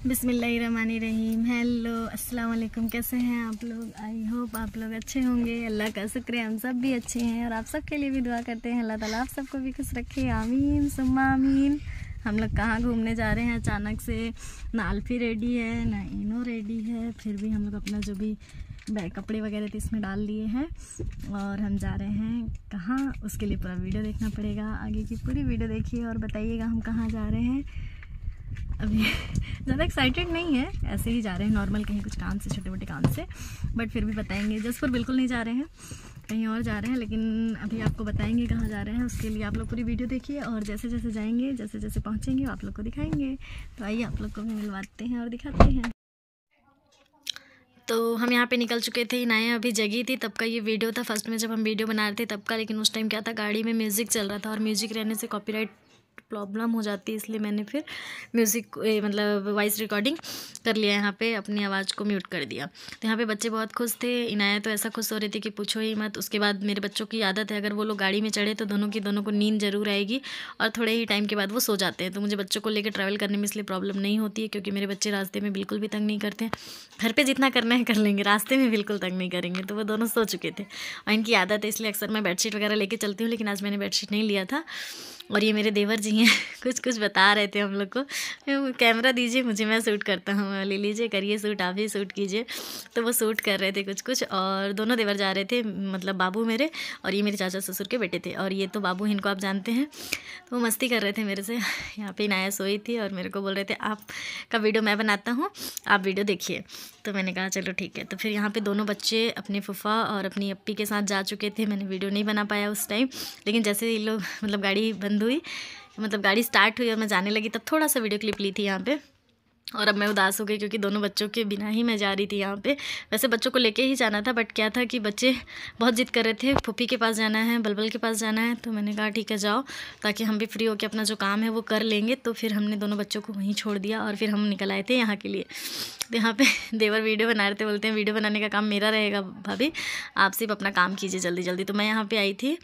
बिस्मिल्लाहिर्रहमानिर्रहीम। हेलो, अस्सलाम वालेकुम। कैसे हैं आप लोग? आई होप आप लोग अच्छे होंगे। अल्लाह का शुक्र है हम सब भी अच्छे हैं और आप सब के लिए भी दुआ करते हैं अल्लाह ताला आप सबको भी खुश रखे, आमीन सुम्मा आमीन। हम लोग कहाँ घूमने जा रहे हैं अचानक से? ना अल्फी रेडी है ना इनो रेडी है, फिर भी हम लोग अपना जो भी बैग कपड़े वगैरह थे इसमें डाल लिए हैं और हम जा रहे हैं कहाँ, उसके लिए पूरा वीडियो देखना पड़ेगा। आगे की पूरी वीडियो देखिए और बताइएगा हम कहाँ जा रहे हैं। अभी ज़्यादा एक्साइटेड नहीं है, ऐसे ही जा रहे हैं नॉर्मल, कहीं कुछ काम से, छोटे मोटे काम से, बट फिर भी बताएंगे। जसपुर बिल्कुल नहीं जा रहे हैं, कहीं और जा रहे हैं, लेकिन अभी आपको बताएंगे कहाँ जा रहे हैं। उसके लिए आप लोग पूरी वीडियो देखिए और जैसे जैसे जाएंगे, जैसे जैसे पहुँचेंगे आप लोग को दिखाएंगे। तो आइए आप लोग को भी मिलवाते हैं और दिखाते हैं। तो हम यहाँ पे निकल चुके थे, इनाया अभी जगी थी, तब का ये वीडियो था फर्स्ट में जब हम वीडियो बना रहे थे तब का। लेकिन उस टाइम क्या था, गाड़ी में म्यूज़िक चल रहा था और म्यूज़िक रहने से कॉपीराइट प्रॉब्लम हो जाती है, इसलिए मैंने फिर म्यूज़िक मतलब वॉइस रिकॉर्डिंग कर लिया, यहाँ पे अपनी आवाज़ को म्यूट कर दिया। तो यहाँ पे बच्चे बहुत खुश थे, इनाया तो ऐसा खुश हो रही थी कि पूछो ही मत। उसके बाद मेरे बच्चों की आदत है, अगर वो लोग गाड़ी में चढ़े तो दोनों को नींद ज़रूर आएगी और थोड़े ही टाइम के बाद वो सो जाते हैं। तो मुझे बच्चों को लेकर ट्रैवल करने में इसलिए प्रॉब्लम नहीं होती है, क्योंकि मेरे बच्चे रास्ते में बिल्कुल भी तंग नहीं करते हैं। घर पर जितना करना है कर लेंगे, रास्ते में बिल्कुल तंग नहीं करेंगे। तो वो दोनों सो चुके थे और इनकी आदत है, इसलिए अक्सर मैं बेडशीट वगैरह लेके चलती हूँ, लेकिन आज मैंने बेडशीट नहीं लिया था। और ये मेरे देवर जी हैं कुछ कुछ बता रहे थे हम लोग को, कैमरा दीजिए मुझे, मैं शूट करता हूँ, ले लीजिए, करिए शूट, आप भी शूट कीजिए। तो वो शूट कर रहे थे कुछ कुछ, और दोनों देवर जा रहे थे, मतलब बाबू मेरे और ये मेरे चाचा ससुर के बेटे थे, और ये तो बाबू इनको आप जानते हैं। तो वो मस्ती कर रहे थे मेरे से। यहाँ पे इनाया सोई थी और मेरे को बोल रहे थे आपका वीडियो मैं बनाता हूँ, आप वीडियो देखिए। तो मैंने कहा चलो ठीक है। तो फिर यहाँ पे दोनों बच्चे अपने फूफा और अपनी अप्पी के साथ जा चुके थे। मैंने वीडियो नहीं बना पाया उस टाइम, लेकिन जैसे ये लोग मतलब गाड़ी बंद हुई, मतलब गाड़ी स्टार्ट हुई और मैं जाने लगी, तब थोड़ा सा वीडियो क्लिप ली थी यहाँ पे। और अब मैं उदास हो गई क्योंकि दोनों बच्चों के बिना ही मैं जा रही थी यहाँ पे। वैसे बच्चों को लेके ही जाना था, बट क्या था कि बच्चे बहुत जिद कर रहे थे, फूफी के पास जाना है, बलबल के पास जाना है। तो मैंने कहा ठीक है जाओ, ताकि हम भी फ्री होकर अपना जो काम है वो कर लेंगे। तो फिर हमने दोनों बच्चों को वहीं छोड़ दिया और फिर हम निकल आए थे यहाँ के लिए। तो यहाँ पे देवर वीडियो बना रहे थे, बोलते हैं वीडियो बनाने का काम मेरा रहेगा भाभी, आप सिर्फ अपना काम कीजिए जल्दी जल्दी। तो मैं यहाँ पर आई थी,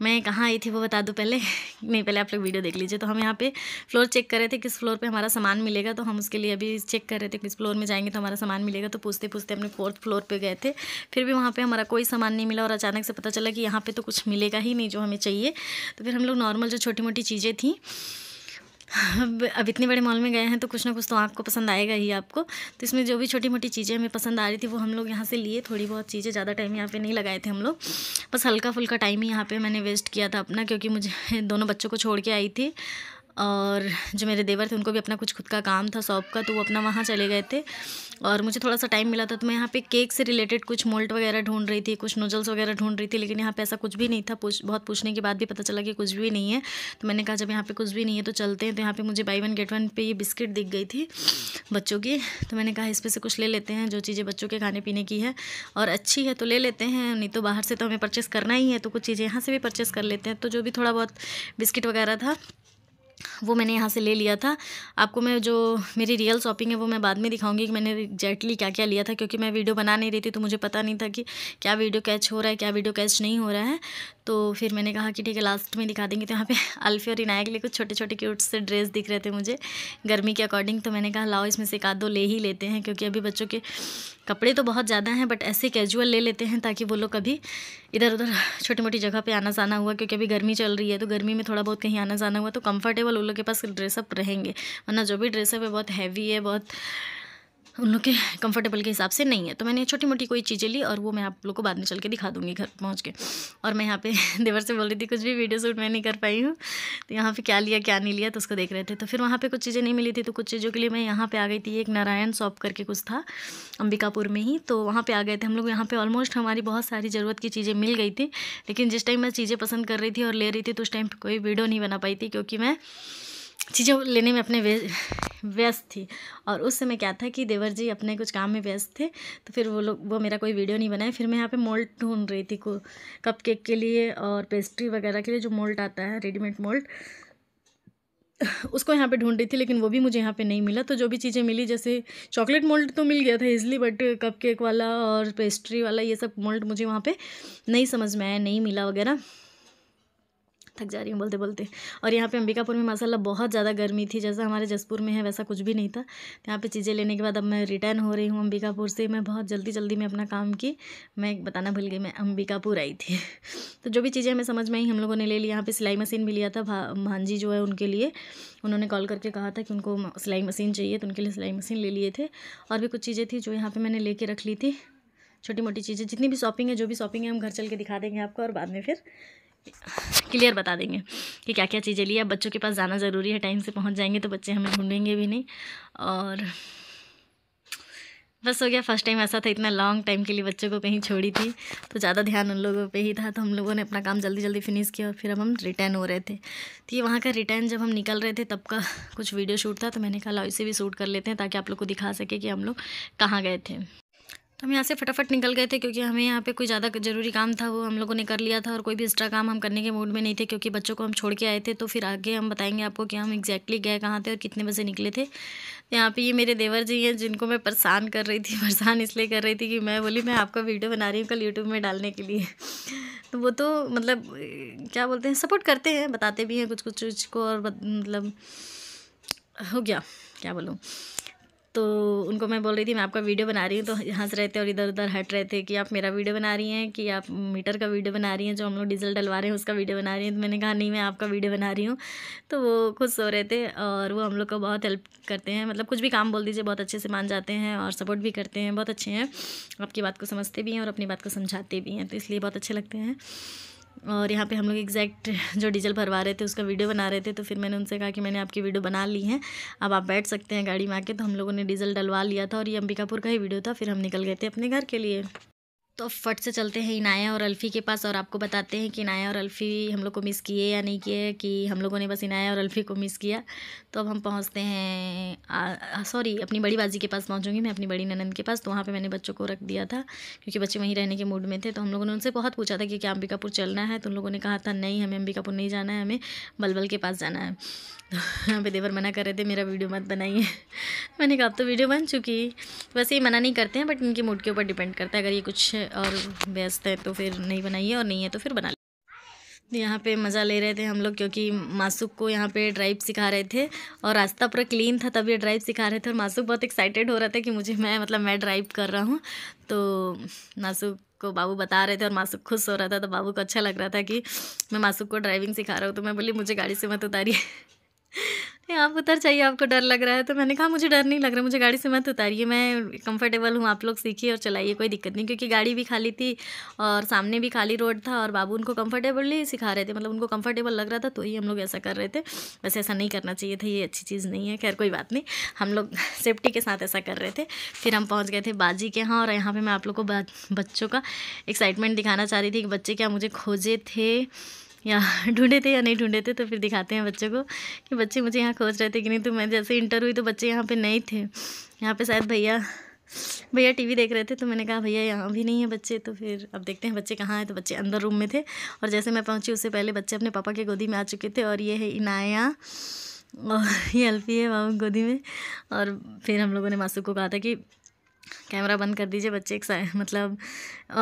मैं कहाँ आई थी वो बता दूँ पहले? नहीं, पहले आप लोग वीडियो देख लीजिए। तो हम यहाँ पे फ्लोर चेक कर रहे थे, किस फ्लोर पे हमारा सामान मिलेगा। तो हम उसके लिए अभी चेक कर रहे थे किस फ्लोर में जाएंगे तो हमारा सामान मिलेगा। तो पूछते पूछते अपने 4th फ्लोर पे गए थे, फिर भी वहाँ पे हमारा कोई सामान नहीं मिला और अचानक से पता चला कि यहाँ पे तो कुछ मिलेगा ही नहीं जो हमें चाहिए। तो फिर हम लोग नॉर्मल जो छोटी मोटी चीज़ें थी, अब इतने बड़े मॉल में गए हैं तो कुछ ना कुछ तो आपको पसंद आएगा ही आपको। तो इसमें जो भी छोटी मोटी चीज़ें हमें पसंद आ रही थी वो हम लोग यहाँ से लिए, थोड़ी बहुत चीज़ें, ज़्यादा टाइम यहाँ पे नहीं लगाए थे हम लोग, बस हल्का फुल्का टाइम ही यहाँ पे मैंने वेस्ट किया था अपना, क्योंकि मुझे दोनों बच्चों को छोड़ के आई थी और जो मेरे देवर थे उनको भी अपना कुछ खुद का काम था शॉप का, तो वो अपना वहाँ चले गए थे और मुझे थोड़ा सा टाइम मिला था। तो मैं यहाँ पे केक से रिलेटेड कुछ मोल्ड वगैरह ढूंढ रही थी, कुछ नूडल्स वगैरह ढूंढ रही थी, लेकिन यहाँ पे ऐसा कुछ भी नहीं था। बहुत पूछने के बाद भी पता चला कि कुछ भी नहीं है। तो मैंने कहा जब यहाँ पे कुछ भी नहीं है तो चलते हैं। तो यहाँ पे मुझे बाई 1 गेट 1 पे ये बिस्किट दिख गई थी बच्चों की, तो मैंने कहा इस पे से कुछ ले लेते हैं, जो चीज़ें बच्चों के खाने पीने की है और अच्छी है तो ले लेते हैं, नहीं तो बाहर से तो हमें परचेस करना ही है, तो कुछ चीज़ें यहाँ से भी परचेस कर लेते हैं। तो जो भी थोड़ा बहुत बिस्किट वगैरह था वो मैंने यहाँ से ले लिया था। आपको मैं जो मेरी रियल शॉपिंग है वो मैं बाद में दिखाऊंगी कि मैंने एग्जैक्टली क्या क्या लिया था, क्योंकि मैं वीडियो बना नहीं रही थी तो मुझे पता नहीं था कि क्या वीडियो कैच हो रहा है, क्या वीडियो कैच नहीं हो रहा है। तो फिर मैंने कहा कि ठीक है लास्ट में दिखा देंगे। तो यहाँ पे अल्फी और इनाया के लिए कुछ छोटे छोटे क्यूट से ड्रेस दिख रहे थे मुझे गर्मी के अकॉर्डिंग। तो मैंने कहा लाओ इसमें से 1 आध 2 ले ही लेते हैं, क्योंकि अभी बच्चों के कपड़े तो बहुत ज़्यादा हैं, बट ऐसे कैजुअल ले लेते हैं ताकि वो लोग कभी इधर उधर छोटी मोटी जगह पे आना जाना हुआ, क्योंकि अभी गर्मी चल रही है तो गर्मी में थोड़ा बहुत कहीं आना जाना हुआ तो कंफर्टेबल उन लोग के पास ड्रेसअप रहेंगे, वरना जो भी ड्रेसअप है बहुत हैवी है, बहुत उन लोग के कंफर्टेबल के हिसाब से नहीं है। तो मैंने छोटी मोटी कोई चीज़ें ली और वो मैं आप लोग को बाद में चल के दिखा दूँगी घर पहुँच के। और मैं यहाँ पे देवर से बोल रही थी कुछ भी वीडियो शूट मैं नहीं कर पाई हूँ, तो यहाँ पे क्या लिया क्या नहीं लिया तो उसको देख रहे थे। तो फिर वहाँ पे कुछ चीज़ें नहीं मिली थी, तो कुछ चीज़ों के लिए मैं यहाँ पे आ गई थी। एक नारायण शॉप करके कुछ था अंबिकापुर में ही, तो वहाँ पे आ गए थे हम लोग। यहाँ पे ऑलमोस्ट हमारी बहुत सारी ज़रूरत की चीज़ें मिल गई थी, लेकिन जिस टाइम मैं चीज़ें पसंद कर रही थी और ले रही थी तो उस टाइम कोई वीडियो नहीं बना पाई थी, क्योंकि मैं चीज़ें लेने में अपने व्यस्त थी। और उस समय क्या था कि देवर जी अपने कुछ काम में व्यस्त थे, तो फिर वो मेरा कोई वीडियो नहीं बनाए। फिर मैं यहाँ पे मोल्ड ढूंढ रही थी कप केक के लिए और पेस्ट्री वगैरह के लिए, जो मोल्ड आता है रेडीमेड मोल्ड, उसको यहाँ पे ढूंढ रही थी, लेकिन वो भी मुझे यहाँ पे नहीं मिला। तो जो भी चीज़ें मिली, जैसे चॉकलेट मोल्ड तो मिल गया था इजली, बट कप केक वाला और पेस्ट्री वाला ये सब मोल्ड मुझे वहाँ पे नहीं समझ में आया, नहीं मिला वगैरह। थक जा रही हूँ बोलते बोलते। और यहाँ पे अंबिकापुर में माशाल्लाह बहुत ज़्यादा गर्मी थी, जैसा हमारे जसपुर में है वैसा कुछ भी नहीं था। यहाँ पे चीज़ें लेने के बाद अब मैं रिटर्न हो रही हूँ अंबिकापुर से। मैं बहुत जल्दी में अपना काम की, मैं बताना भूल गई, मैं अंबिकापुर आई थी। तो जो भी चीज़ें हमें समझ में आई हम लोगों ने ले ली। यहाँ पे सिलाई मशीन भी लिया था भांजी जो है उनके लिए, उन्होंने कॉल करके कहा था कि उनको सिलाई मशीन चाहिए, तो उनके लिए सिलाई मशीन ले लिए थे। और भी कुछ चीज़ें थी जो यहाँ पर मैंने लेके रख ली थी, छोटी मोटी चीज़ें। जितनी भी शॉपिंग है, जो भी शॉपिंग है, हम घर चल के दिखा देंगे आपको और बाद में फिर क्लियर बता देंगे कि क्या क्या चीज़ें ली। अब बच्चों के पास जाना ज़रूरी है, टाइम से पहुंच जाएंगे तो बच्चे हमें ढूंढेंगे भी नहीं। और बस हो गया। फर्स्ट टाइम ऐसा था, इतना लॉन्ग टाइम के लिए बच्चों को कहीं छोड़ी थी तो ज़्यादा ध्यान उन लोगों पे ही था। तो हम लोगों ने अपना काम जल्दी फिनिश किया और फिर अब हम रिटर्न हो रहे थे। तो ये वहाँ का रिटर्न जब हम निकल रहे थे तब का कुछ वीडियो शूट था, तो मैंने कहा इसे भी शूट कर लेते हैं ताकि आप लोग को दिखा सके कि हम लोग कहाँ गए थे। तो हम यहाँ से फटाफट निकल गए थे क्योंकि हमें यहाँ पे कोई ज़्यादा ज़रूरी काम था, वो हम लोगों ने कर लिया था। और कोई भी एक्स्ट्रा काम हम करने के मूड में नहीं थे क्योंकि बच्चों को हम छोड़ के आए थे। तो फिर आगे हम बताएंगे आपको कि हम एग्जैक्टली गए कहाँ थे और कितने बजे निकले थे। तो यहाँ पे ये मेरे देवर जी हैं जिनको मैं परेशान कर रही थी। परेशान इसलिए कर रही थी कि मैं बोली मैं आपका वीडियो बना रही हूँ कल यूट्यूब में डालने के लिए। तो वो तो मतलब क्या बोलते हैं, सपोर्ट करते हैं, बताते भी हैं कुछ कुछ चीज़ को। और मतलब हो गया, क्या बोलूँ। तो उनको मैं बोल रही थी मैं आपका वीडियो बना रही हूँ, तो हंस रहे थे और इधर उधर हट रहे थे कि आप मेरा वीडियो बना रही हैं कि आप मीटर का वीडियो बना रही हैं, जो हम लोग डीजल डलवा रहे हैं उसका वीडियो बना रही हैं। तो मैंने कहा नहीं, मैं आपका वीडियो बना रही हूँ। तो वो खुश हो रहे थे और वो हम लोग को बहुत हेल्प करते हैं, मतलब कुछ भी काम बोल दीजिए बहुत अच्छे से मान जाते हैं और सपोर्ट भी करते हैं, बहुत अच्छे हैं। आपकी बात को समझते भी हैं और अपनी बात को समझाते भी हैं, तो इसलिए बहुत अच्छे लगते हैं। और यहाँ पे हम लोग एग्जैक्ट जो डीजल भरवा रहे थे उसका वीडियो बना रहे थे। तो फिर मैंने उनसे कहा कि मैंने आपकी वीडियो बना ली है, अब आप बैठ सकते हैं गाड़ी में आके। तो हम लोगों ने डीजल डलवा लिया था और ये अंबिकापुर का ही वीडियो था। फिर हम निकल गए थे अपने घर के लिए। तो फट से चलते हैं इनाया और अल्फ़ी के पास और आपको बताते हैं कि इनाया और अल्फ़ी हम लोग को मिस किए या नहीं किए, कि हम लोगों ने बस इनाया और अल्फ़ी को मिस किया। तो अब हम पहुंचते हैं सॉरी अपनी बड़ी बाजी के पास पहुंचूंगी मैं, अपनी बड़ी ननंद के पास। तो वहाँ पे मैंने बच्चों को रख दिया था क्योंकि बच्चे वहीं रहने के मूड में थे। तो हम लोगों ने उनसे बहुत पूछा था कि क्या अंबिकापुर चलना है, तो उन लोगों ने कहा था नहीं, हमें अंबिकापुर नहीं जाना है, हमें बलबल के पास जाना है। तो यहाँ पे देवर मना कर रहे थे मेरा वीडियो मत बनाइए। मैंने कहा अब तो वीडियो बन चुकी। वैसे ही मना नहीं करते हैं बट इनके मूड के ऊपर डिपेंड करता है, अगर ये कुछ और व्यस्त है तो फिर नहीं बनाइए और नहीं है तो फिर बना लीजिए। यहाँ पे मज़ा ले रहे थे हम लोग क्योंकि मासूक को यहाँ पे ड्राइव सिखा रहे थे और रास्ता पूरा क्लीन था, तब ये ड्राइव सिखा रहे थे। और मासूक बहुत एक्साइटेड हो रहा था कि मैं ड्राइव कर रहा हूँ। तो मासूक को बाबू बता रहे थे और मासूक खुश हो रहा था। तो बाबू को अच्छा लग रहा था कि मैं मासूक को ड्राइविंग सिखा रहा हूँ। तो मैं बोली मुझे गाड़ी से मत उतारिए। आप उतर चाहिए, आपको डर लग रहा है। तो मैंने कहा मुझे डर नहीं लग रहा, मुझे गाड़ी से मत उतारिए, मैं कंफर्टेबल हूँ, आप लोग सीखिए और चलाइए, कोई दिक्कत नहीं। क्योंकि गाड़ी भी खाली थी और सामने भी खाली रोड था और बाबू उनको कंफर्टेबली सिखा रहे थे, मतलब उनको कंफर्टेबल लग रहा था तो ही हम लोग ऐसा कर रहे थे। वैसे ऐसा नहीं करना चाहिए था, ये अच्छी चीज़ नहीं है। खैर कोई बात नहीं, हम लोग सेफ्टी के साथ ऐसा कर रहे थे। फिर हम पहुँच गए थे बाजी के यहाँ और यहाँ पर मैं आप लोग को बच्चों का एक्साइटमेंट दिखाना चाह रही थी कि बच्चे क्या मुझे खोजे थे या ढूंढे थे या नहीं ढूंढे थे। तो फिर दिखाते हैं बच्चों को कि बच्चे मुझे यहाँ खोज रहे थे कि नहीं। तो मैं जैसे इंटर हुई तो बच्चे यहाँ पे नहीं थे, यहाँ पे शायद भैया टीवी देख रहे थे। तो मैंने कहा भैया यहाँ भी नहीं है बच्चे। तो फिर अब देखते हैं बच्चे कहाँ हैं। तो बच्चे अंदर रूम में थे और जैसे मैं पहुँची उससे पहले बच्चे अपने पापा के गोदी में आ चुके थे। और ये है इनाया और ये अल्फ़ी है बाबू गोदी में। और फिर हम लोगों ने मासूक को कहा था कि कैमरा बंद कर दीजिए, बच्चे मतलब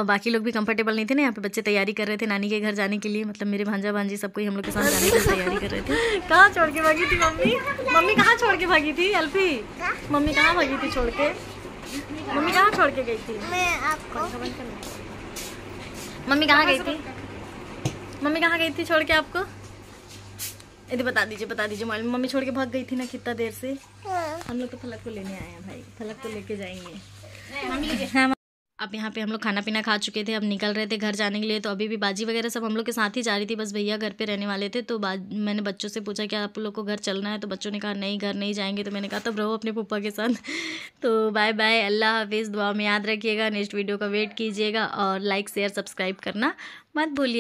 बाकी लोग भी कंफर्टेबल नहीं थे ना। यहाँ पे बच्चे तैयारी कर रहे थे नानी के घर जाने के लिए, मतलब मेरे भांजा भांजी सबको हम लोग के साथ जाने की तैयारी कर रहे थे। कहाँ छोड़ के भागी थी मम्मी कहाँ छोड़ के भागी थी अल्फ़ी? मम्मी कहाँ भागी थी छोड़ के? मम्मी कहाँ छोड़ के गई थी? मम्मी कहाँ गई थी? मम्मी कहाँ गई थी छोड़ के आपको? इधर बता दीजिए मम्मी छोड़ के भाग गई थी ना कितना देर से। हम लोग तो फलक को लेने आए हैं भाई, फलक को लेके जाएंगे। हाँ, अब यहाँ पे हम लोग खाना पीना खा चुके थे, अब निकल रहे थे घर जाने के लिए। तो अभी भी बाजी वगैरह सब हम लोग के साथ ही जा रही थी, बस भैया घर पे रहने वाले थे। तो मैंने बच्चों से पूछा कि आप लोग को घर चलना है? तो बच्चों ने कहा नहीं घर नहीं जाएंगे। तो मैंने कहा तब रहो अपने पप्पा के साथ। तो बाय बाय, अल्लाह हाफिज़, दुआ में याद रखिएगा, नेक्स्ट वीडियो का वेट कीजिएगा और लाइक शेयर सब्सक्राइब करना मत भूलिए।